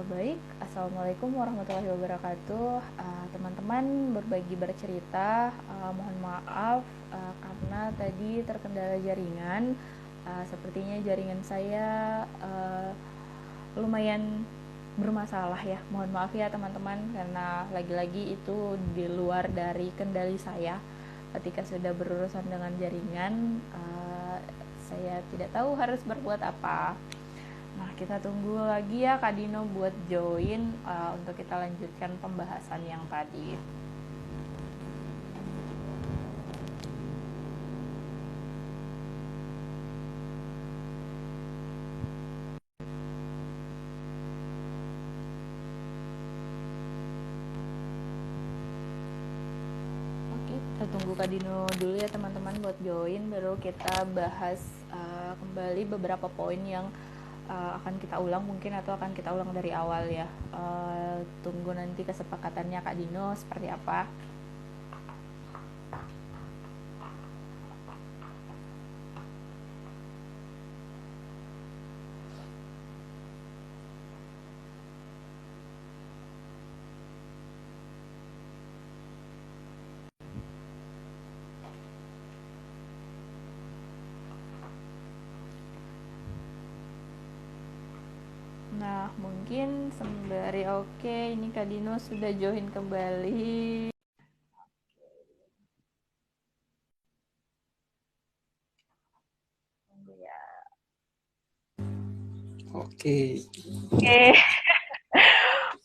Baik, Assalamualaikum warahmatullahi wabarakatuh. Teman-teman berbagi bercerita, mohon maaf karena tadi terkendala jaringan. Sepertinya jaringan saya lumayan bermasalah ya. Mohon maaf ya teman-teman, karena lagi-lagi itu di luar dari kendali saya. Ketika sudah berurusan dengan jaringan, saya tidak tahu harus berbuat apa. Nah, kita tunggu lagi ya Kak Dino buat join untuk kita lanjutkan pembahasan yang tadi. Oke, kita tunggu Kak Dino dulu ya teman-teman buat join, baru kita bahas kembali beberapa poin yang akan kita ulang mungkin, atau akan kita ulang dari awal ya. Tunggu nanti kesepakatannya Kak Dino seperti apa. Nah, mungkin sembari oke, ini Kak Dino sudah join kembali. Tunggu ya. Oke, Oke,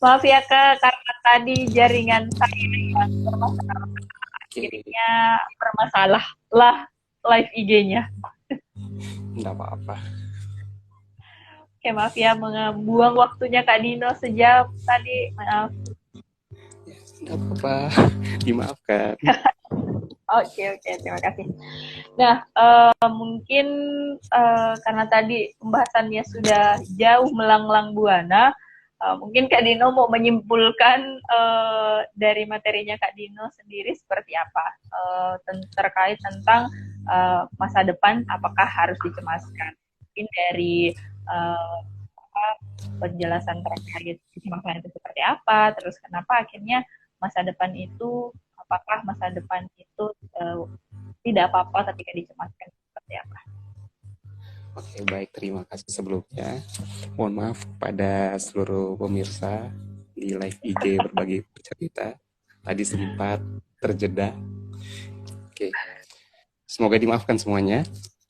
maaf ya Kak, karena tadi jaringan saya yang bermasalah, oke, akhirnya bermasalah lah live IG-nya. enggak apa-apa. Oke, maaf ya membuang waktunya Kak Dino sejam tadi. Maaf. Enggak apa-apa, dimaafkan. Oke, oke, terima kasih. Nah, mungkin karena tadi pembahasannya sudah jauh melanglang buana, mungkin Kak Dino mau menyimpulkan dari materinya Kak Dino sendiri seperti apa terkait tentang masa depan, apakah harus dicemaskan? Mungkin dari uh, penjelasan terkait kecemasan itu seperti apa, terus kenapa akhirnya masa depan itu, apakah masa depan itu tidak apa-apa ketika dicemaskan seperti apa? Oke, baik, terima kasih sebelumnya. Mohon maaf pada seluruh pemirsa di live IG berbagi cerita. Tadi sempat terjeda. Oke, semoga dimaafkan semuanya.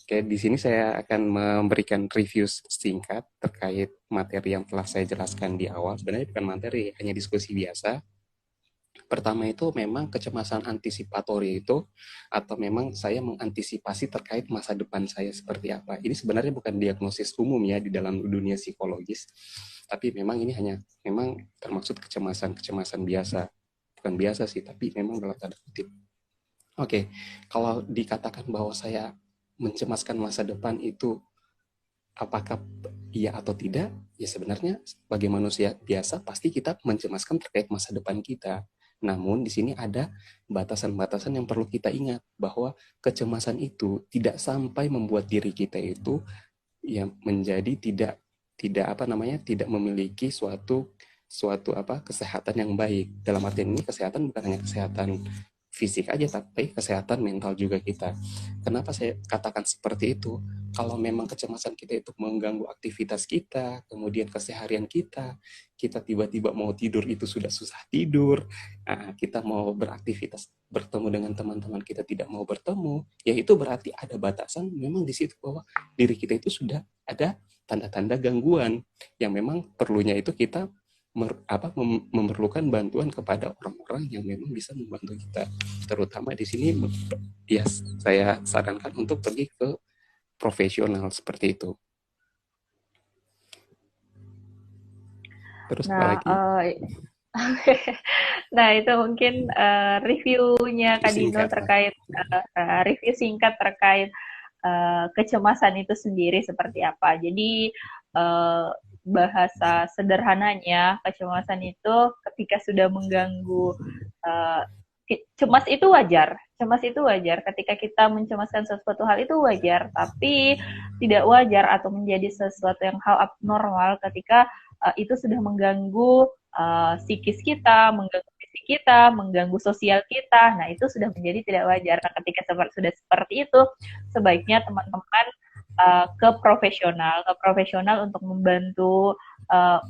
Oke, di sini saya akan memberikan review singkat terkait materi yang telah saya jelaskan di awal. Sebenarnya bukan materi, hanya diskusi biasa. Pertama itu memang kecemasan antisipatory itu, atau memang saya mengantisipasi terkait masa depan saya seperti apa. Ini sebenarnya bukan diagnosis umum ya di dalam dunia psikologis, tapi memang ini hanya memang termaksud kecemasan-kecemasan biasa. Bukan biasa sih, tapi memang dalam tanda kutip. Oke, kalau dikatakan bahwa saya mencemaskan masa depan itu apakah iya atau tidak, ya sebenarnya sebagai manusia biasa pasti kita mencemaskan terkait masa depan kita. Namun di sini ada batasan-batasan yang perlu kita ingat, bahwa kecemasan itu tidak sampai membuat diri kita itu ya menjadi tidak tidak apa namanya tidak memiliki suatu suatu apa kesehatan yang baik. Dalam artian ini kesehatan bukan hanya kesehatan fisik aja, tapi kesehatan mental juga kita. Kenapa saya katakan seperti itu? Kalau memang kecemasan kita itu mengganggu aktivitas kita, kemudian keseharian kita, kita tiba-tiba mau tidur itu sudah susah tidur, kita mau beraktivitas bertemu dengan teman-teman kita tidak mau bertemu, ya itu berarti ada batasan memang di situ bahwa diri kita itu sudah ada tanda-tanda gangguan yang memang perlunya itu kita memerlukan bantuan kepada orang-orang yang memang bisa membantu kita. Terutama di sini ya saya sarankan untuk pergi ke profesional seperti itu. Terus apa Nah, lagi? nah itu mungkin reviewnya Kak Dino Singkat lah. terkait review singkat terkait kecemasan itu sendiri seperti apa. Jadi bahasa sederhananya kecemasan itu ketika sudah mengganggu uh, cemas itu wajar. Cemas itu wajar. Ketika kita mencemaskan sesuatu hal itu wajar, tapi tidak wajar atau menjadi sesuatu yang hal abnormal ketika itu sudah mengganggu psikis kita, mengganggu fisik kita, mengganggu sosial kita. Nah, itu sudah menjadi tidak wajar. Nah, ketika sudah seperti itu, sebaiknya teman-teman ke profesional untuk membantu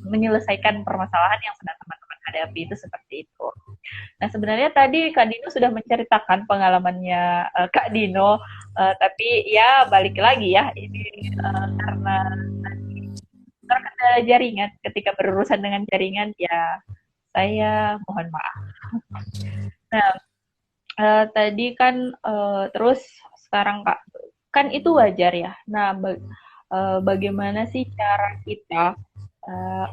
menyelesaikan permasalahan yang sedang teman-teman hadapi, itu seperti itu. Nah, sebenarnya tadi Kak Dino sudah menceritakan pengalamannya Kak Dino, tapi ya balik lagi ya, ini karena terkendala jaringan, ketika berurusan dengan jaringan, ya saya mohon maaf. Nah, tadi kan terus sekarang Kak, kan itu wajar ya. Nah, bagaimana sih cara kita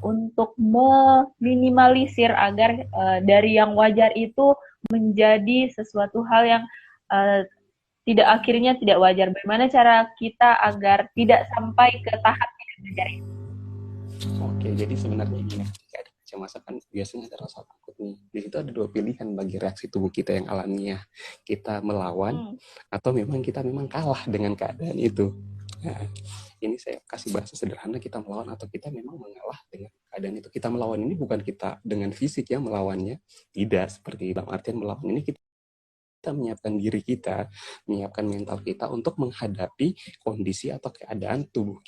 untuk meminimalisir agar dari yang wajar itu menjadi sesuatu hal yang tidak akhirnya tidak wajar. Bagaimana cara kita agar tidak sampai ke tahap tidak wajar itu? Oke, jadi sebenarnya gini, ketika ada kecemasan kan biasanya ada rasa takut nih. Di situ ada dua pilihan bagi reaksi tubuh kita yang alamiah. Kita melawan atau kita memang kalah dengan keadaan itu. Nah, ini saya kasih bahasa sederhana, kita melawan atau kita memang mengalah dengan keadaan itu. Kita melawan ini bukan kita dengan fisik ya melawannya, tidak seperti dalam artian melawan ini kita menyiapkan diri kita, menyiapkan mental kita untuk menghadapi kondisi atau keadaan tubuh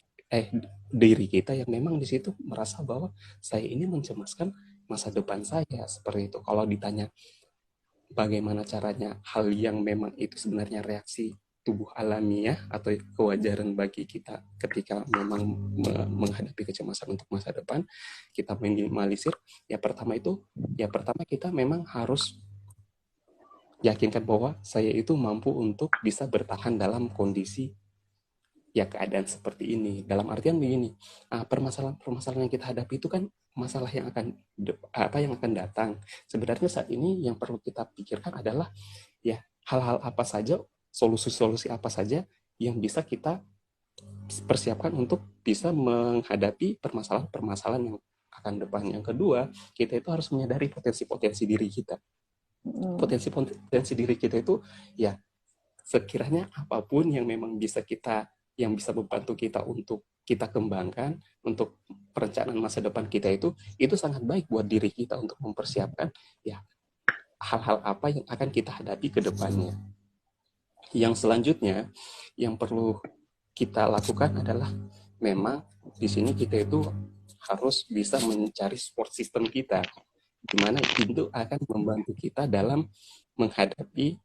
diri kita yang memang di situ merasa bahwa saya ini mencemaskan masa depan saya, seperti itu. Kalau ditanya bagaimana caranya, hal yang memang itu sebenarnya reaksi tubuh alamiah atau kewajaran bagi kita ketika memang menghadapi kecemasan untuk masa depan, kita minimalisir. Ya pertama kita memang harus yakinkan bahwa saya itu mampu untuk bisa bertahan dalam kondisi ya keadaan seperti ini. Dalam artian begini, permasalahan yang kita hadapi itu kan masalah yang akan datang. Sebenarnya saat ini yang perlu kita pikirkan adalah ya hal-hal apa saja, solusi-solusi apa saja yang bisa kita persiapkan untuk bisa menghadapi permasalahan-permasalahan yang akan depan. Yang kedua, kita itu harus menyadari potensi-potensi diri kita. Potensi diri kita itu ya sekiranya apapun yang memang bisa membantu kita untuk kita kembangkan untuk perencanaan masa depan kita itu sangat baik buat diri kita untuk mempersiapkan ya hal-hal apa yang akan kita hadapi ke depannya. Yang selanjutnya yang perlu kita lakukan adalah memang di sini kita itu harus bisa mencari support system kita, di mana itu akan membantu kita dalam menghadapi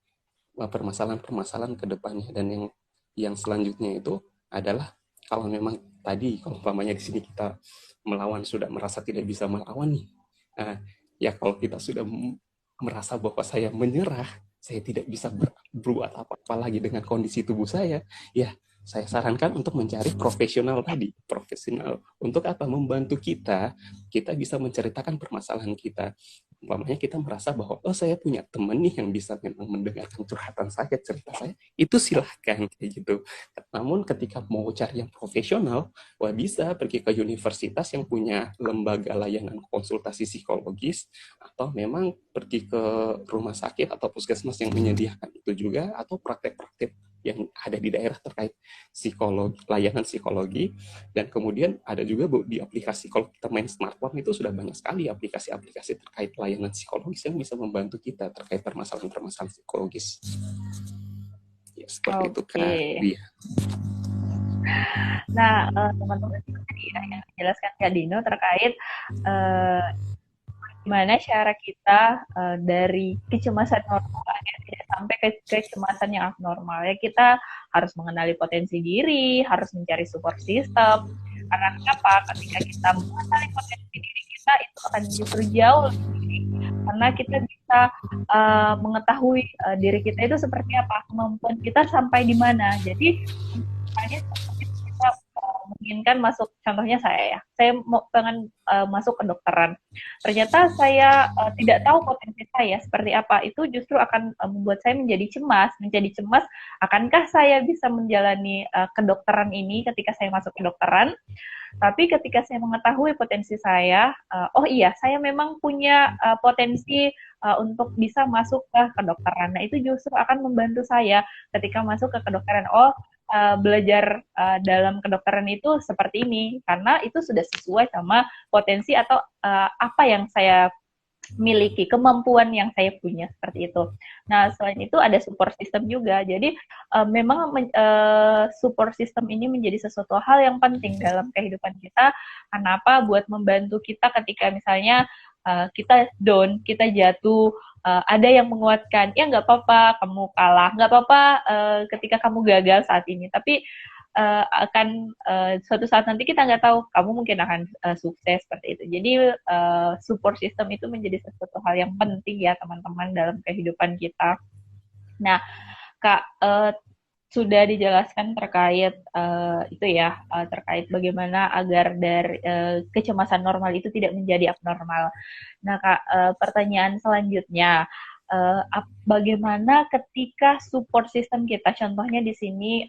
permasalahan-permasalahan ke depannya. Dan yang selanjutnya itu adalah kalau memang tadi kalau umpamanya di sini kita melawan sudah merasa tidak bisa melawan nih, ya kalau kita sudah merasa bahwa saya menyerah, saya tidak bisa berbuat apa-apa lagi dengan kondisi tubuh saya, ya saya sarankan untuk mencari profesional untuk apa? Membantu kita bisa menceritakan permasalahan kita. Umpamanya kita merasa bahwa saya punya teman nih yang bisa memang mendengarkan curhatan saya, cerita saya, itu silahkan kayak gitu. Namun ketika mau cari yang profesional, bisa pergi ke universitas yang punya lembaga layanan konsultasi psikologis, atau memang pergi ke rumah sakit atau puskesmas yang menyediakan itu juga, atau praktek-praktek yang ada di daerah terkait layanan psikologi. Dan kemudian ada juga di aplikasi, kalau kita main smartphone itu sudah banyak sekali aplikasi-aplikasi terkait layanan psikologis yang bisa membantu kita terkait permasalahan-permasalahan psikologis. Ya, seperti itu Kak. Iya. Nah, teman-teman tadi ya yang dijelaskan Kak Dino terkait gimana cara kita dari kecemasan normal ya, tidak sampai ke kecemasan yang abnormal ya. Kita harus mengenali potensi diri, harus mencari support system. Karena kenapa? Ketika kita mengenali potensi diri kita, itu akan justru jauh lebih baik. Karena kita bisa mengetahui diri kita itu seperti apa, kemampuan kita sampai di mana. Jadi misalnya kita menginginkan masuk, contohnya saya pengen masuk ke kedokteran. Ternyata saya tidak tahu potensi saya seperti apa. Itu justru akan membuat saya menjadi cemas. Akankah saya bisa menjalani kedokteran ini ketika saya masuk kedokteran? Tapi ketika saya mengetahui potensi saya, saya memang punya potensi untuk bisa masuk ke kedokteran. Nah, itu justru akan membantu saya ketika masuk ke kedokteran. belajar dalam kedokteran itu seperti ini karena itu sudah sesuai sama potensi atau apa yang saya miliki, kemampuan yang saya punya seperti itu. Nah, selain itu ada support system juga. Jadi memang support system ini menjadi sesuatu hal yang penting dalam kehidupan kita. Kenapa? Buat membantu kita ketika misalnya kita down, kita jatuh, ada yang menguatkan. Ya nggak apa-apa, kamu kalah, nggak apa-apa ketika kamu gagal saat ini. Tapi akan suatu saat nanti kita nggak tahu kamu mungkin akan sukses seperti itu. Jadi support system itu menjadi sesuatu hal yang penting ya teman-teman dalam kehidupan kita. Nah, Kak, sudah dijelaskan terkait itu ya, terkait bagaimana agar dari kecemasan normal itu tidak menjadi abnormal. Nah, Kak, pertanyaan selanjutnya, bagaimana ketika support system kita, contohnya di sini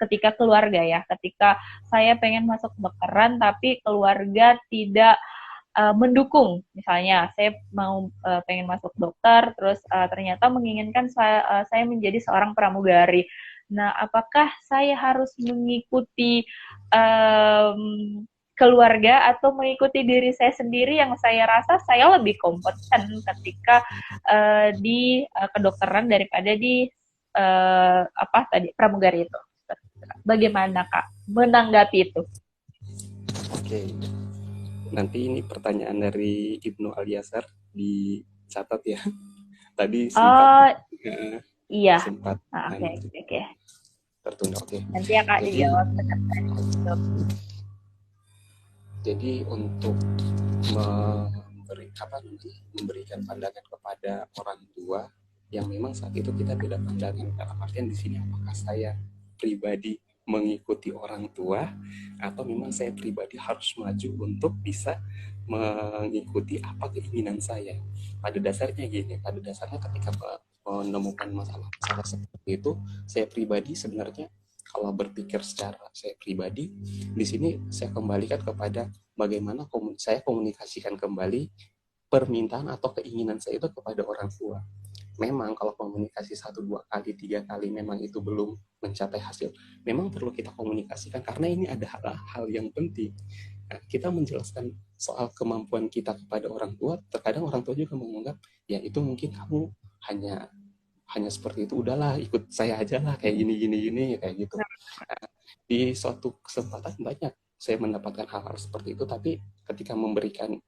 ketika keluarga ya, ketika saya pengen masuk kedokteran tapi keluarga tidak mendukung, misalnya saya mau pengen masuk dokter, terus ternyata menginginkan saya menjadi seorang pramugari. Nah, apakah saya harus mengikuti keluarga atau mengikuti diri saya sendiri yang saya rasa saya lebih kompeten ketika di kedokteran daripada di pramugari itu? Bagaimana Kak menanggapi itu? Oke, nanti ini pertanyaan dari Ibnu Al-Yasar dicatat ya. Tadi sempat iya. sempat Oke. tertunda. Oke. Nanti ya Kak dijawab. Jadi untuk memberikan pandangan kepada orang tua yang memang saat itu kita beda pandangan, dalam artian di sini apakah saya pribadi mengikuti orang tua atau memang saya pribadi harus maju untuk bisa mengikuti apa keinginan saya. Pada dasarnya ketika menemukan masalah seperti itu, saya pribadi sebenarnya kalau berpikir secara saya pribadi, di sini saya kembalikan kepada bagaimana saya komunikasikan kembali permintaan atau keinginan saya itu kepada orang tua. Memang kalau komunikasi 1, 2 kali, 3 kali memang itu belum mencapai hasil, memang perlu kita komunikasikan karena ini ada hal yang penting. Nah, kita menjelaskan soal kemampuan kita kepada orang tua, terkadang orang tua juga menganggap ya itu mungkin kamu hanya seperti itu, udahlah ikut saya aja lah kayak gini kayak gitu. Nah, di suatu kesempatan banyak saya mendapatkan hal-hal seperti itu, tapi ketika memberikan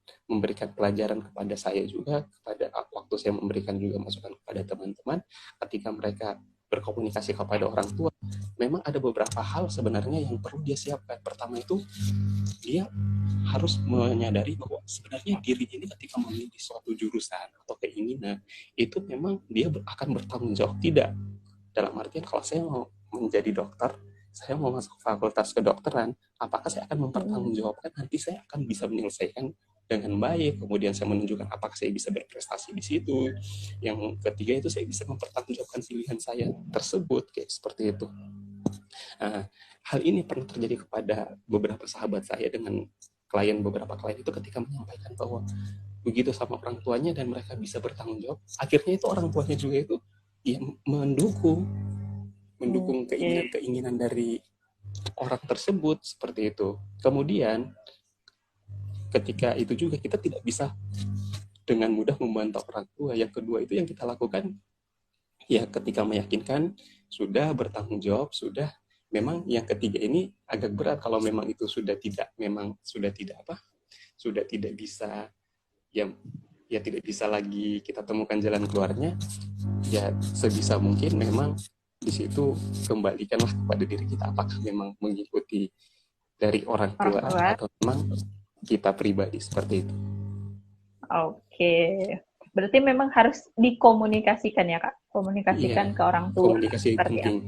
pelajaran kepada saya juga, kepada waktu saya memberikan juga masukan kepada teman-teman, ketika mereka berkomunikasi kepada orang tua, memang ada beberapa hal sebenarnya yang perlu dia siapkan. Pertama itu dia harus menyadari bahwa sebenarnya diri ini ketika memilih suatu jurusan atau keinginan itu memang dia akan bertanggung jawab. Tidak dalam artian kalau saya mau menjadi dokter, saya mau masuk fakultas kedokteran, apakah saya akan mempertanggungjawabkan nanti saya akan bisa menyelesaikan dengan baik, kemudian saya menunjukkan apakah saya bisa berprestasi di situ. Yang ketiga itu saya bisa mempertanggungjawabkan pilihan saya tersebut, kayak seperti itu. Nah, hal ini pernah terjadi kepada beberapa sahabat saya dengan beberapa klien itu ketika menyampaikan bahwa begitu sama orang tuanya dan mereka bisa bertanggung jawab, akhirnya itu orang tuanya juga itu ya mendukung keinginan dari orang tersebut seperti itu. Kemudian ketika itu juga kita tidak bisa dengan mudah membantah orang tua. Yang kedua itu yang kita lakukan ya ketika meyakinkan sudah bertanggung jawab, sudah. Memang yang ketiga ini agak berat kalau memang itu sudah tidak bisa ya tidak bisa lagi kita temukan jalan keluarnya, ya sebisa mungkin memang di situ kembalikanlah kepada diri kita apakah memang mengikuti dari orang tua atau memang kita pribadi seperti itu. Oke. Berarti memang harus dikomunikasikan ya Kak? Komunikasikan ke orang tua. Komunikasi penting.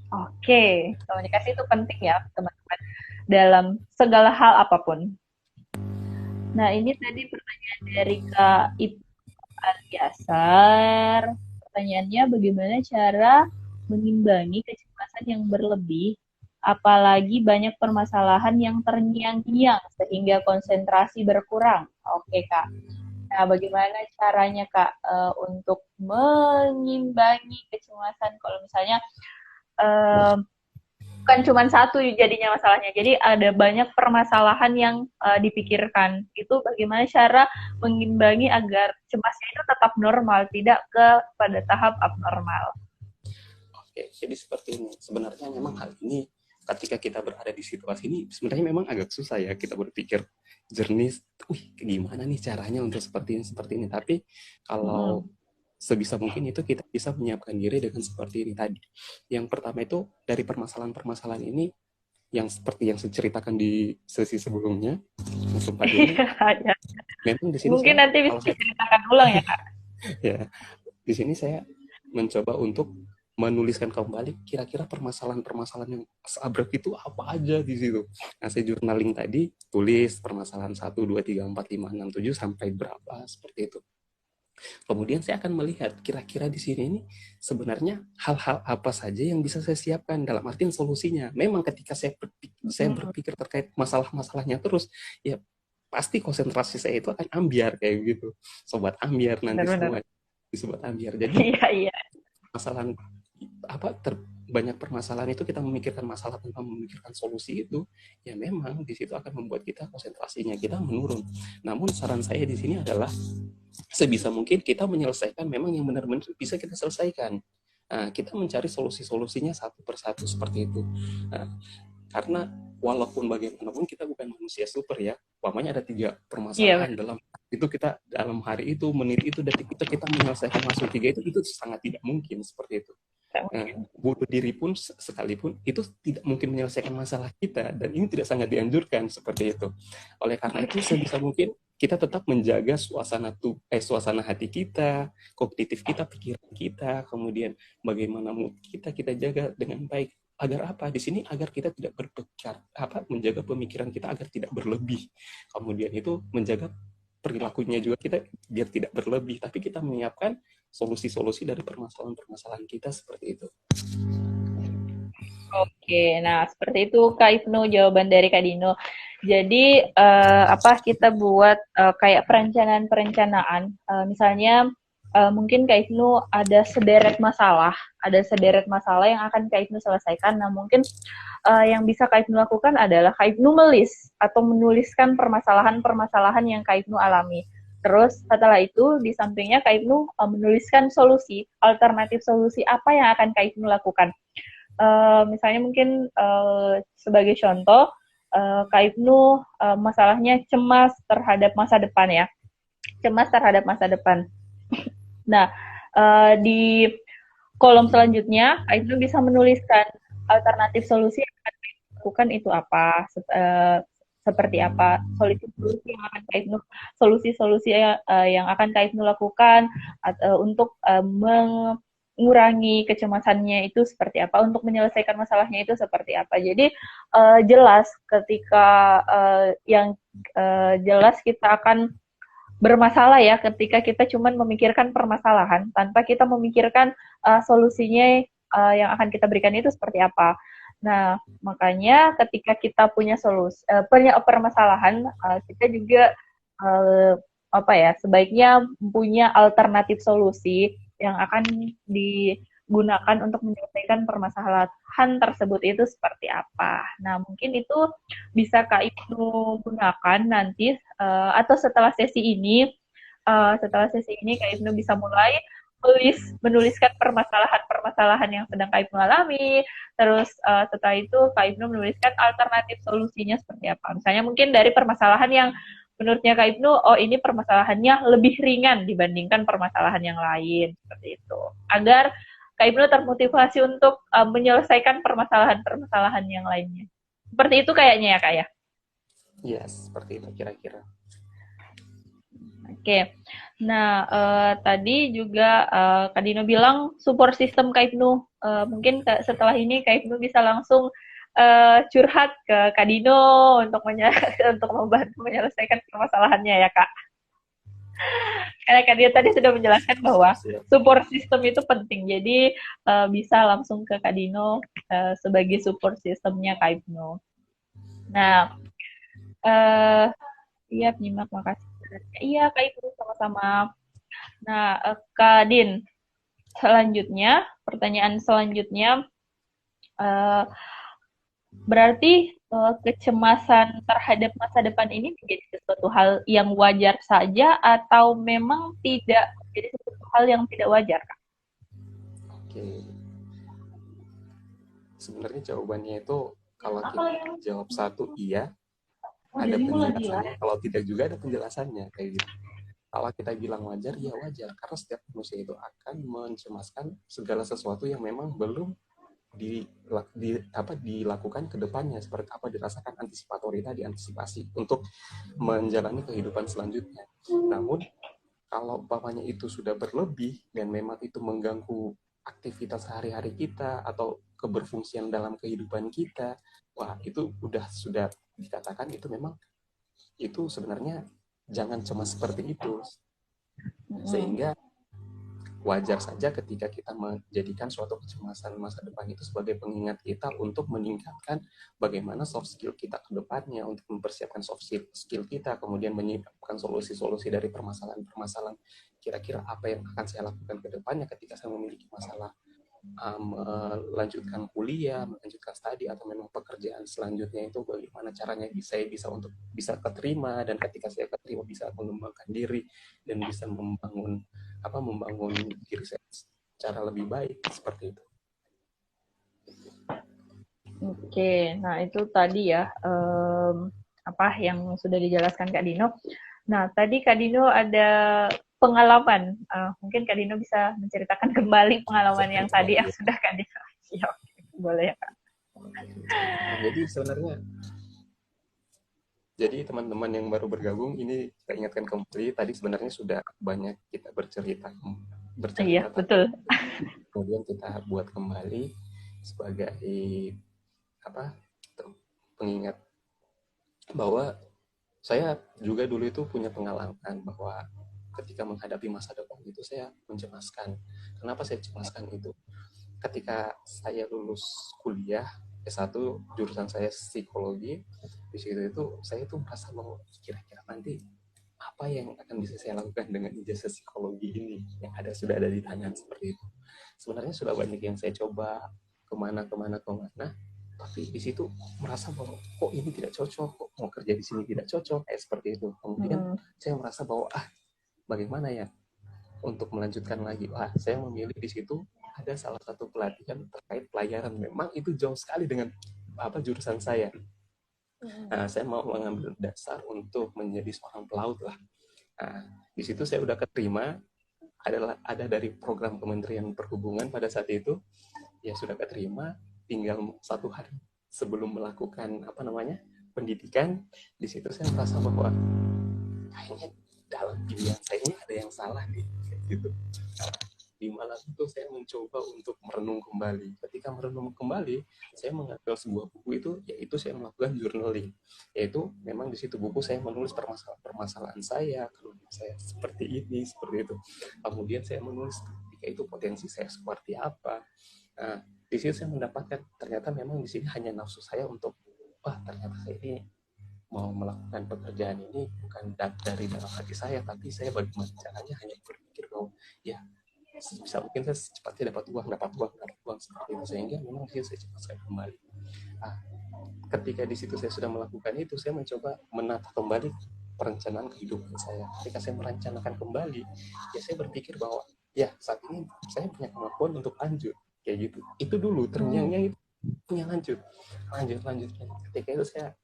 Oke. Komunikasi itu penting ya teman-teman dalam segala hal apapun. Nah, ini tadi pertanyaan dari Kak Ibnu Al-Yasar. Pertanyaannya, bagaimana cara mengimbangi kecemasan yang berlebih, apalagi banyak permasalahan yang terngiang-ngiang sehingga konsentrasi berkurang? Oke, Kak. Nah, bagaimana caranya, Kak, untuk mengimbangi kecemasan kalau misalnya bukan cuma satu jadinya masalahnya. Jadi ada banyak permasalahan yang dipikirkan. Itu bagaimana cara mengimbangi agar cemasnya itu tetap normal, tidak pada tahap abnormal. Oke, jadi seperti ini. Sebenarnya memang hal ini ketika kita berada di situasi ini sebenarnya memang agak susah ya kita berpikir jernih, gimana nih caranya untuk seperti ini. Tapi kalau sebisa mungkin itu kita bisa menyiapkan diri dengan seperti ini tadi. Yang pertama itu dari permasalahan-permasalahan ini yang seperti yang saya ceritakan di sesi sebelumnya, langsung Pak Dini. Ya. Memang di sini Mungkin saya, nanti bisa kalau saya, diceritakan ulang ya Kak. ya, di sini saya mencoba untuk menuliskan kembali kira-kira permasalahan-permasalahan yang seabrek itu apa aja di situ. Nah, saya journaling tadi, tulis permasalahan 1, 2, 3, 4, 5, 6, 7, sampai berapa, seperti itu. Kemudian saya akan melihat kira-kira di sini ini sebenarnya hal-hal apa saja yang bisa saya siapkan dalam artian solusinya. Memang ketika saya berpikir terkait masalah-masalahnya terus, ya pasti konsentrasi saya itu akan ambiar kayak gitu. Sobat ambiar nanti Benar-benar. semua disebut ambiar. Jadi Iya, iya. masalah apa banyak permasalahan itu kita memikirkan masalah tanpa memikirkan solusi itu, ya memang di situ akan membuat kita konsentrasinya kita menurun. Namun saran saya di sini adalah sebisa mungkin kita menyelesaikan memang yang benar-benar bisa kita selesaikan. Nah, kita mencari solusi-solusinya satu persatu seperti itu. Nah, karena walaupun bagaimanapun kita bukan manusia super ya, umpamanya ada 3 permasalahan Iya, dalam itu, kita dalam hari itu, menit itu, detik itu kita menyelesaikan langsung 3 itu sangat tidak mungkin seperti itu. Bunuh diri pun sekalipun itu tidak mungkin menyelesaikan masalah kita, dan ini tidak sangat dianjurkan seperti itu. Oleh karena itu sebisa mungkin kita tetap menjaga suasana hati kita, kognitif kita, pikiran kita, kemudian bagaimana mood kita jaga dengan baik. Agar apa? Di sini agar kita tidak berpikir menjaga pemikiran kita agar tidak berlebih. Kemudian itu menjaga perilakunya juga kita biar tidak berlebih, tapi kita menyiapkan solusi-solusi dari permasalahan-permasalahan kita seperti itu. Oke, nah seperti itu Kak Ibnu jawaban dari Kak Dino. Jadi kita buat kayak perencanaan-perencanaan. Misalnya mungkin Kak Ibnu ada sederet masalah yang akan Kak Ibnu selesaikan. Nah mungkin yang bisa Kak Ibnu lakukan adalah Kak Ibnu menuliskan permasalahan-permasalahan yang Kak Ibnu alami. Terus setelah itu di sampingnya Kak Ibnu menuliskan alternatif solusi apa yang akan Kak Ibnu lakukan. Misalnya mungkin sebagai contoh, Kak Ibnu masalahnya cemas terhadap masa depan ya, cemas terhadap masa depan. Nah, di kolom selanjutnya Kak Ibnu bisa menuliskan alternatif solusi yang akan Kak Ibnu lakukan itu apa, seperti apa solusi-solusi yang akan Kak Ibnu solusi-solusi yang akan Kak Ibnu lakukan untuk mengurangi kecemasannya itu seperti apa, untuk menyelesaikan masalahnya itu seperti apa. Jadi jelas ketika jelas kita akan bermasalah ya ketika kita cuma memikirkan permasalahan tanpa kita memikirkan solusinya yang akan kita berikan itu seperti apa. Nah, makanya ketika kita punya punya permasalahan, kita juga sebaiknya punya alternatif solusi yang akan digunakan untuk menyelesaikan permasalahan tersebut itu seperti apa. Nah, mungkin itu bisa Kak Ibnu gunakan nanti atau setelah sesi ini Kak Ibnu bisa mulai menuliskan permasalahan-permasalahan yang sedang Kak Ibnu alami. Terus setelah itu Kak Ibnu menuliskan alternatif solusinya seperti apa. Misalnya mungkin dari permasalahan yang menurutnya Kak Ibnu, ini permasalahannya lebih ringan dibandingkan permasalahan yang lain, seperti itu. Agar Kak Ibnu termotivasi untuk menyelesaikan permasalahan-permasalahan yang lainnya. Seperti itu kayaknya ya Kak ya? Yes, seperti itu kira-kira. Oke, nah tadi juga Kak Dino bilang support system Kak Ibnu. Mungkin setelah ini Kak Ibnu bisa langsung curhat ke Kak Dino untuk untuk membantu menyelesaikan permasalahannya ya Kak. Karena Kak Dino tadi sudah menjelaskan bahwa support system itu penting, jadi bisa langsung ke Kak Dino sebagai support systemnya Kak Ibnu. Nah, iya penyimak makasih. Iya Kak Ibnu sama-sama. Nah, Kak Din, pertanyaan selanjutnya Uh, Berarti kecemasan terhadap masa depan ini menjadi sesuatu hal yang wajar saja atau memang tidak menjadi sesuatu hal yang tidak wajar, Kak? Oke, sebenarnya jawabannya itu kalau kita jawab satu iya, ada penjelasannya. Kalau tidak juga ada penjelasannya kayak gitu. Kalau kita bilang wajar, ya wajar. Karena setiap manusia itu akan mencemaskan segala sesuatu yang memang belum dilakukan ke depannya, seperti apa dirasakan antisipatori tadi, antisipasi untuk menjalani kehidupan selanjutnya. Namun kalau umpamanya itu sudah berlebih dan memang itu mengganggu aktivitas sehari-hari kita atau keberfungsian dalam kehidupan kita, wah itu sudah dikatakan itu memang itu sebenarnya jangan cuma seperti itu. Sehingga wajar saja ketika kita menjadikan suatu kecemasan masa depan itu sebagai pengingat kita untuk meningkatkan bagaimana soft skill kita ke depannya, untuk mempersiapkan soft skill kita, kemudian menyiapkan solusi-solusi dari permasalahan-permasalahan kira-kira apa yang akan saya lakukan ke depannya ketika saya memiliki masalah melanjutkan kuliah, melanjutkan studi, atau memang pekerjaan selanjutnya itu bagaimana caranya saya bisa untuk bisa keterima, dan ketika saya keterima bisa mengembangkan diri dan bisa membangun diri saya secara lebih baik seperti itu. Oke, nah itu tadi ya apa yang sudah dijelaskan Kak Dino. Nah tadi Kak Dino ada pengalaman, mungkin Kak Dino bisa menceritakan kembali pengalaman yang tadi yang sudah Kak Dino. Ya, boleh ya Kak. Jadi sebenarnya, teman-teman yang baru bergabung ini saya ingatkan kembali, tadi sebenarnya sudah banyak kita bercerita Iya, betul. Kemudian kita buat kembali sebagai pengingat bahwa saya juga dulu itu punya pengalaman bahwa ketika menghadapi masa depan itu saya mencemaskan. Kenapa saya cemaskan itu? Ketika saya lulus kuliah S1, jurusan saya psikologi, di situ itu saya tuh merasa bahwa kira-kira nanti apa yang akan bisa saya lakukan dengan ijazah psikologi ini yang sudah ada di tangan seperti itu. Sebenarnya sudah banyak yang saya coba kemana, tapi di situ merasa bahwa kok ini tidak cocok, kok mau kerja di sini tidak cocok, kayak seperti itu. Kemudian saya merasa bahwa bagaimana ya untuk melanjutkan lagi. Saya memilih di situ ada salah satu pelatihan terkait pelayaran. Memang itu jauh sekali dengan jurusan saya. Nah, saya mau mengambil dasar untuk menjadi seorang pelaut lah. Nah, di situ saya udah keterima, ada dari program Kementerian Perhubungan pada saat itu, ya sudah keterima, tinggal 1 hari sebelum melakukan pendidikan. Di situ saya merasa bahwa kayaknya dalam pilihan saya ini ada yang salah nih, gitu. Nah, di malam itu saya mencoba untuk merenung kembali. Ketika merenung kembali, saya mengambil sebuah buku itu, yaitu saya melakukan journaling. Yaitu memang di situ buku saya menulis permasalahan saya, kemudian saya seperti ini, seperti itu. Kemudian saya menulis ketika itu potensi saya seperti apa. Nah, di situ saya mendapatkan ternyata memang di sini hanya nafsu saya untuk ternyata saya ini mau melakukan pekerjaan ini bukan dari dalam hati saya, tapi saya bagaimana caranya hanya berpikir bahwa ya bisa mungkin saya secepatnya dapat uang seperti itu, sehingga memang di situ saya cepat kembali. Ketika di situ saya sudah melakukan itu, saya mencoba menata kembali perencanaan kehidupan saya. Ketika saya merencanakan kembali, ya saya berpikir bahwa ya saat ini saya punya kemampuan untuk lanjut kayak gitu. Itu dulu terngiang-ngiang itu punya lanjut. Ketika itu saya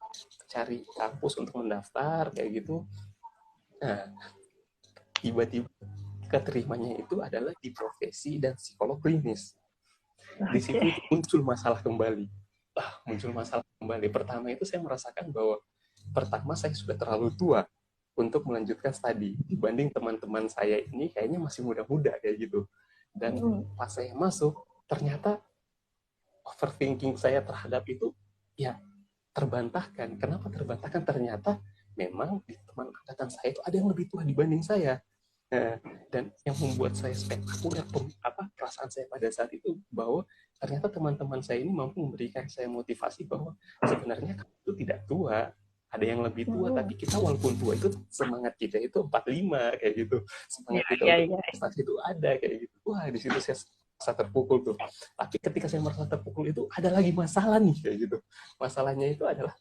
cari kampus untuk mendaftar kayak gitu. Nah, tiba-tiba keterimanya itu adalah di profesi dan psikolog klinis. Di situ muncul masalah kembali. Pertama itu saya merasakan bahwa pertama saya sudah terlalu tua untuk melanjutkan studi dibanding teman-teman saya ini kayaknya masih muda-muda kayak gitu. Dan pas saya masuk, ternyata overthinking saya terhadap itu ya terbantahkan. Kenapa terbantahkan? Ternyata memang di teman angkatan saya itu ada yang lebih tua dibanding saya. Dan yang membuat saya spektakuler perasaan saya pada saat itu bahwa ternyata teman-teman saya ini mampu memberikan saya motivasi bahwa sebenarnya kamu itu tidak tua, ada yang lebih tua, tapi kita walaupun tua itu semangat kita itu 45 kayak gitu, semangat kita untuk prestasi itu ada kayak gitu. Wah, di situ saya merasa terpukul tuh. Tapi ketika saya merasa terpukul itu ada lagi masalah nih kayak gitu. Masalahnya itu adalah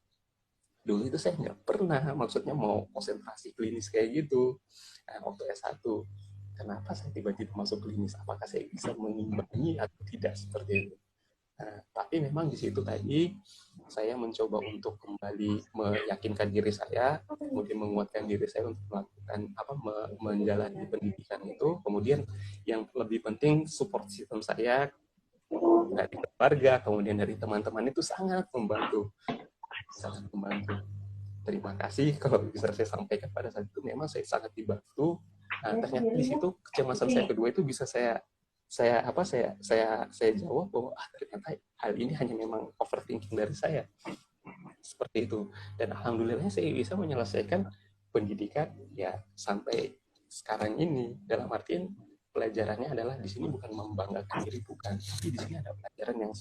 dulu itu saya nggak pernah maksudnya mau konsentrasi klinis kayak gitu. Waktu S1 kenapa saya tiba-tiba masuk klinis, apakah saya bisa mengimbangi atau tidak seperti itu. Tapi memang di situ tadi saya mencoba untuk kembali meyakinkan diri saya, kemudian menguatkan diri saya untuk melakukan menjalani pendidikan itu. Kemudian yang lebih penting support system saya dari keluarga, kemudian dari teman-teman itu sangat membantu. Terima kasih kalau bisa saya sampaikan pada saat itu memang saya sangat dibantu. Ternyata di situ kecemasan saya kedua itu bisa saya jawab bahwa ternyata hal ini hanya memang overthinking dari saya seperti itu. Dan alhamdulillah saya bisa menyelesaikan pendidikan ya sampai sekarang ini. Dalam artian pelajarannya adalah di sini bukan membanggakan diri, bukan, tapi di sini ada pelajaran yang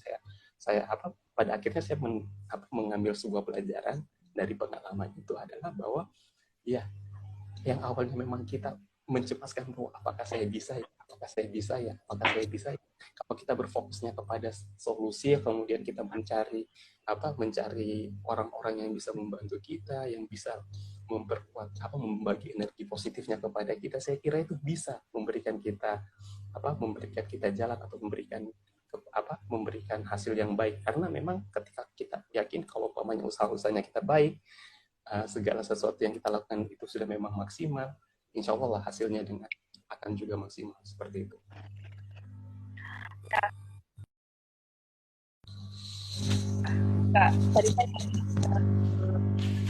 pada akhirnya saya mengambil sebuah pelajaran dari pengalaman itu adalah bahwa ya yang awalnya memang kita mencemaskan bahwa apakah saya bisa ya, apakah saya bisa ya. Kalau kita berfokusnya kepada solusi, kemudian kita mencari orang-orang yang bisa membantu kita, yang bisa memperkuat membagi energi positifnya kepada kita, saya kira itu bisa memberikan kita jalan atau memberikan hasil yang baik. Karena memang ketika kita yakin kalau umpamanya usaha-usahanya kita baik, segala sesuatu yang kita lakukan itu sudah memang maksimal, insya Allah hasilnya akan juga maksimal seperti itu. Kak, tadi saya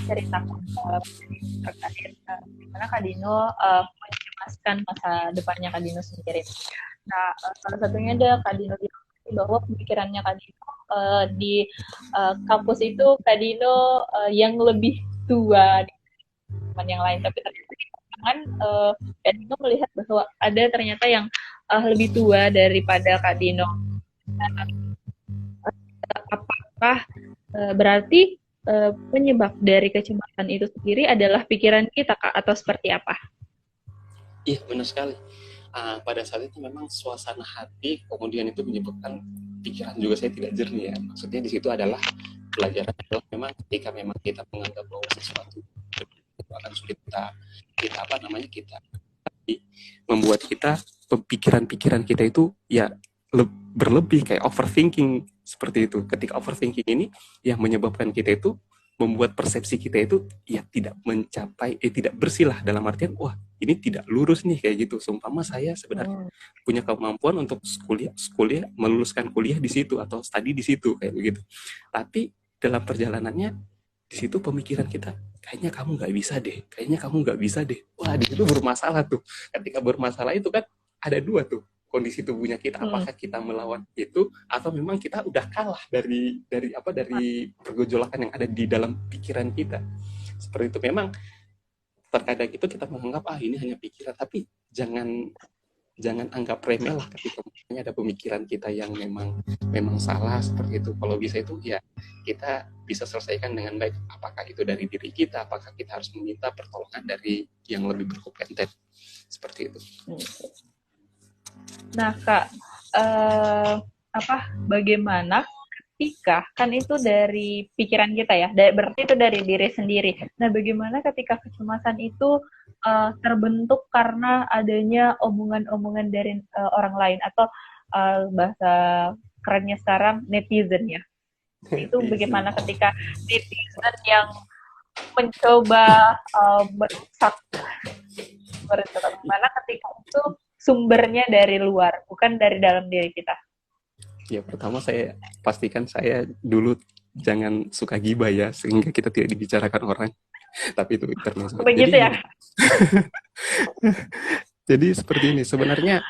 cerita terkait gimana Kak Dino mencemaskan masa depannya Kak Dino sendiri. Nah, salah satunya ada Kak Dino bilang bahwa pemikirannya Kak Dino di kampus itu Kak Dino yang lebih tua teman yang lain, tapi ternyata di pasangan Kak Dino melihat bahwa ada ternyata yang lebih tua daripada Kak Dino. Nah, apakah berarti penyebab dari kecemasan itu sendiri adalah pikiran kita, Kak, atau seperti apa? Iya, benar sekali. Pada saat itu memang suasana hati kemudian itu menyebabkan pikiran juga saya tidak jernih ya. Maksudnya di situ adalah pelajaran adalah memang ketika memang kita menganggap bahwa sesuatu itu akan sulit kita membuat kita pikiran-pikiran kita itu ya berlebih, kayak overthinking seperti itu. Ketika overthinking ini yang menyebabkan kita itu membuat persepsi kita itu ya tidak mencapai, tidak bersih lah, dalam artian wah ini tidak lurus nih kayak gitu. Seumpama saya sebenarnya punya kemampuan untuk kuliah meluluskan kuliah di situ atau studi di situ kayak begitu. Tapi dalam perjalanannya di situ pemikiran kita kayaknya kamu nggak bisa deh. Wah, di situ bermasalah tuh. Ketika bermasalah itu kan ada dua tuh kondisi tubuhnya kita, apakah kita melawan itu atau memang kita udah kalah dari pergejolakan yang ada di dalam pikiran kita. Seperti itu. Memang terkadang itu kita menganggap ini hanya pikiran, tapi jangan anggap remeh lah ketika ada pemikiran kita yang memang salah seperti itu. Kalau bisa itu ya kita bisa selesaikan dengan baik. Apakah itu dari diri kita, apakah kita harus meminta pertolongan dari yang lebih berkompeten seperti itu. Nah, Kak, bagaimana ketika kan itu dari pikiran kita ya, berarti itu dari diri sendiri. Nah, bagaimana ketika kecemasan itu terbentuk karena adanya omongan-omongan dari orang lain atau bahasa kerennya sekarang netizen ya. Itu bagaimana ketika netizen yang mencoba merusak, bagaimana ketika itu sumbernya dari luar, bukan dari dalam diri kita. Ya, pertama saya pastikan saya dulu jangan suka gibah ya, sehingga kita tidak dibicarakan orang. Tapi itu intermezzo. Begitu ya? Jadi seperti ini, sebenarnya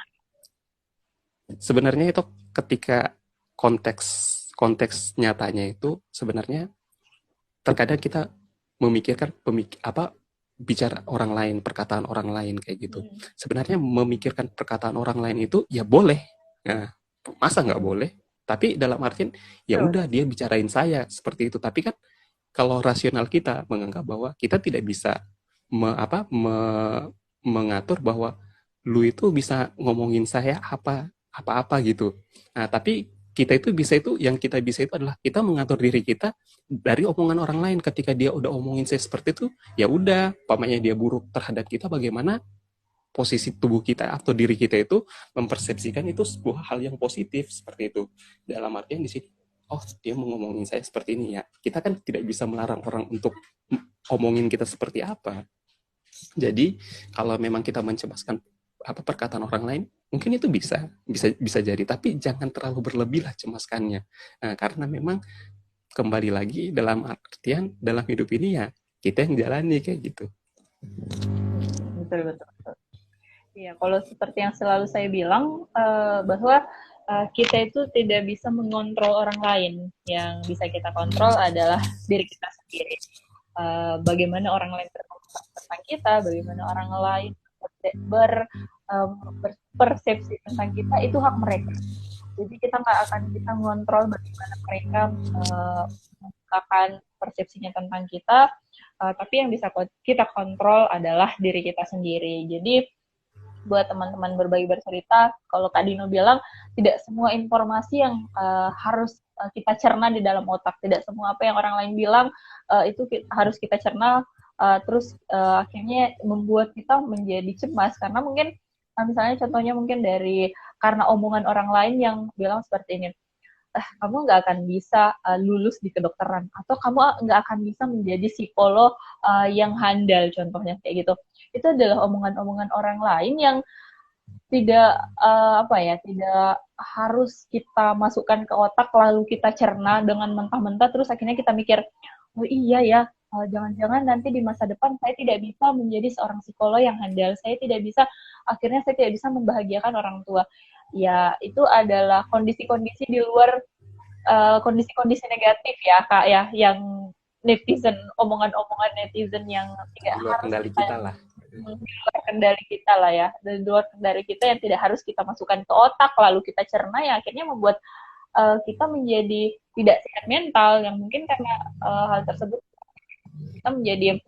itu ketika konteks nyatanya itu sebenarnya terkadang kita memikirkan bicara orang lain, perkataan orang lain kayak gitu. Sebenarnya memikirkan perkataan orang lain itu ya boleh. Nah, masa nggak boleh? Tapi dalam artian ya udah dia bicarain saya seperti itu. Tapi kan kalau rasional kita menganggap bahwa kita tidak bisa mengatur bahwa lu itu bisa ngomongin saya apa-apa gitu. Nah, tapi kita itu bisa itu yang kita bisa itu adalah kita mengatur diri kita dari omongan orang lain. Ketika dia udah omongin saya seperti itu, ya udah, pamannya dia buruk terhadap kita, bagaimana posisi tubuh kita atau diri kita itu mempersepsikan itu sebuah hal yang positif seperti itu. Dalam artian di sini, oh dia mau ngomongin saya seperti ini ya. Kita kan tidak bisa melarang orang untuk omongin kita seperti apa. Jadi kalau memang kita mencemaskan apa perkataan orang lain, mungkin itu bisa jadi, tapi jangan terlalu berlebih lah cemaskannya. Nah, karena memang kembali lagi dalam artian dalam hidup ini ya kita yang jalani kayak gitu. Betul, betul, betul. Iya, kalau seperti yang selalu saya bilang, bahwa kita itu tidak bisa mengontrol orang lain. Yang bisa kita kontrol adalah diri kita sendiri. Bagaimana orang lain berkomentar tentang kita, bagaimana orang lain berpersepsi tentang kita, itu hak mereka. Jadi kita nggak akan bisa mengontrol bagaimana mereka mengungkapkan persepsinya tentang kita, tapi yang bisa kita kontrol adalah diri kita sendiri. Jadi buat teman-teman berbagi bercerita, kalau Kak Dino bilang, tidak semua informasi yang harus kita cerna di dalam otak, tidak semua apa yang orang lain bilang itu harus kita cerna, terus akhirnya membuat kita menjadi cemas, karena mungkin misalnya contohnya mungkin karena omongan orang lain yang bilang seperti ini, kamu nggak akan bisa lulus di kedokteran, atau kamu nggak akan bisa menjadi psikolog yang handal, contohnya kayak gitu. Itu adalah omongan-omongan orang lain yang tidak tidak harus kita masukkan ke otak lalu kita cerna dengan mentah-mentah, terus akhirnya kita mikir, oh iya ya, jangan-jangan nanti di masa depan saya tidak bisa menjadi seorang psikolog yang handal, akhirnya saya tidak bisa membahagiakan orang tua. Ya, itu adalah kondisi-kondisi di luar kondisi-kondisi negatif ya Kak ya, yang omongan-omongan netizen yang tidak Di luar harus kendali kita lah. di luar kendali kita lah ya, di luar kendali kita yang tidak harus kita masukkan ke otak lalu kita cerna, ya akhirnya membuat kita menjadi tidak sehat mental, yang mungkin karena hal tersebut kita menjadi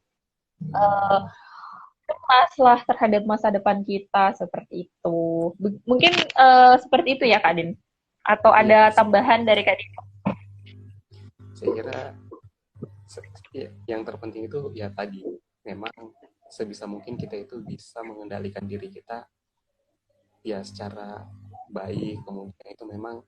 cemas lah terhadap masa depan kita, seperti itu. Mungkin seperti itu ya Kak Din, atau ada tambahan dari Kak Din? Saya kira yang terpenting itu ya tadi, memang sebisa mungkin kita itu bisa mengendalikan diri kita ya secara baik. Kemudian itu memang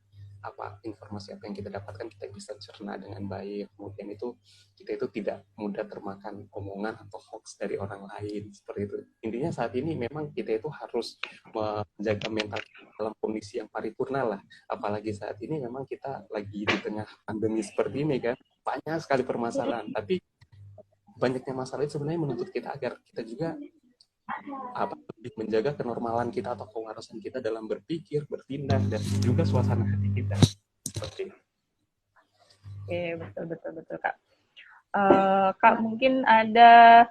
informasi apa yang kita dapatkan kita bisa cerna dengan baik. Kemudian itu kita itu tidak mudah termakan omongan atau hoax dari orang lain, seperti itu. Intinya saat ini memang kita itu harus menjaga mental kita dalam kondisi yang paripurna lah. Apalagi saat ini memang kita lagi di tengah pandemi seperti ini kan, banyak sekali permasalahan. Tapi banyaknya masalah itu sebenarnya menuntut kita agar kita juga lebih menjaga kenormalan kita atau kewarasan kita dalam berpikir, bertindak, dan juga suasana hati kita. Seperti itu. Oke, betul Kak. Kak, mungkin ada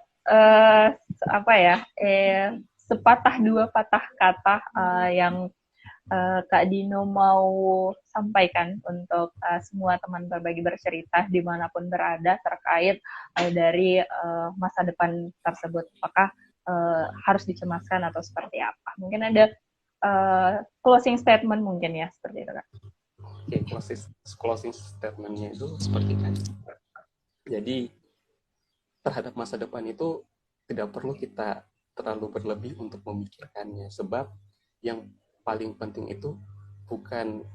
sepatah dua patah kata yang Kak Dino mau sampaikan untuk semua teman berbagi bercerita dimanapun berada terkait dari masa depan tersebut. Apakah harus dicemaskan atau seperti apa? Mungkin ada closing statement mungkin ya, seperti itu Kak. Oke, closing statement-nya itu seperti tadi. Jadi terhadap masa depan itu tidak perlu kita terlalu berlebih untuk memikirkannya, sebab yang paling penting itu bukan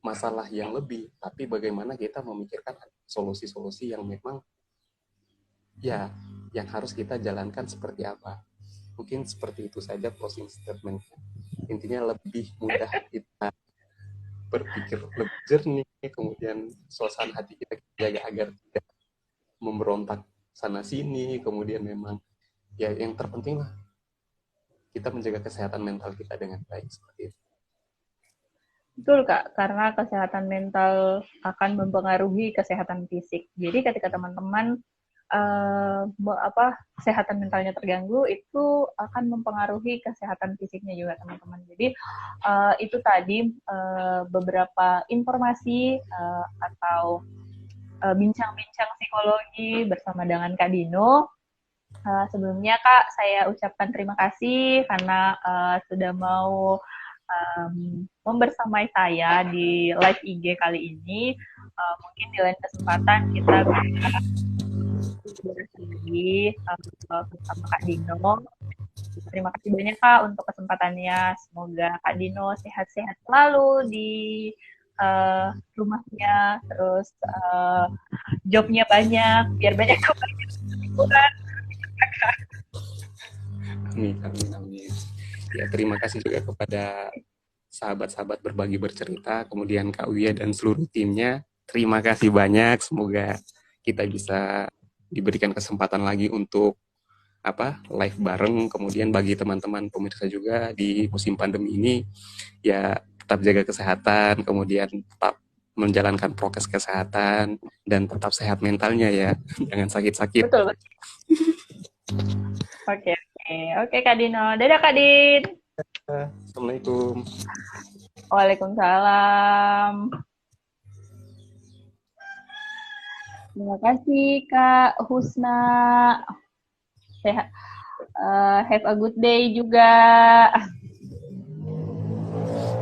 masalah yang lebih, tapi bagaimana kita memikirkan solusi-solusi yang memang ya yang harus kita jalankan seperti apa. Mungkin seperti itu saja closing statement. Intinya lebih mudah kita berpikir lebih jernih, kemudian suasana hati kita jaga agar tidak memberontak sana sini, kemudian memang ya yang terpenting lah kita menjaga kesehatan mental kita dengan baik, seperti itu. Betul Kak, karena kesehatan mental akan mempengaruhi kesehatan fisik. Jadi ketika teman-teman kesehatan mentalnya terganggu, itu akan mempengaruhi kesehatan fisiknya juga teman-teman. Jadi itu tadi beberapa informasi atau bincang-bincang psikologi bersama dengan Kak Dino. Sebelumnya Kak, saya ucapkan terima kasih karena sudah mau membersamai saya di live IG kali ini. Mungkin di lain kesempatan kita bisa lagi bersama Kak Dino. Terima kasih banyak Kak untuk kesempatannya. Semoga Kak Dino sehat-sehat selalu di rumahnya, terus jobnya banyak, biar banyak kebahagiaan. Amin, amin, amin. Ya, terima kasih juga kepada sahabat-sahabat berbagi bercerita, kemudian Kak Uya dan seluruh timnya. Terima kasih banyak. Semoga kita bisa diberikan kesempatan lagi untuk live bareng. Kemudian bagi teman-teman pemirsa juga di musim pandemi ini, ya tetap jaga kesehatan, kemudian tetap menjalankan prokes kesehatan dan tetap sehat mentalnya ya, jangan sakit-sakit. Betul, betul. Oke, oke. Oke Kak Dino. Dadah Kak Din. Assalamualaikum. Waalaikumsalam. Terima kasih Kak Husna. Sehat. Have a good day juga.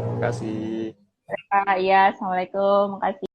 Terima kasih. Ya, assalamualaikum. Makasih.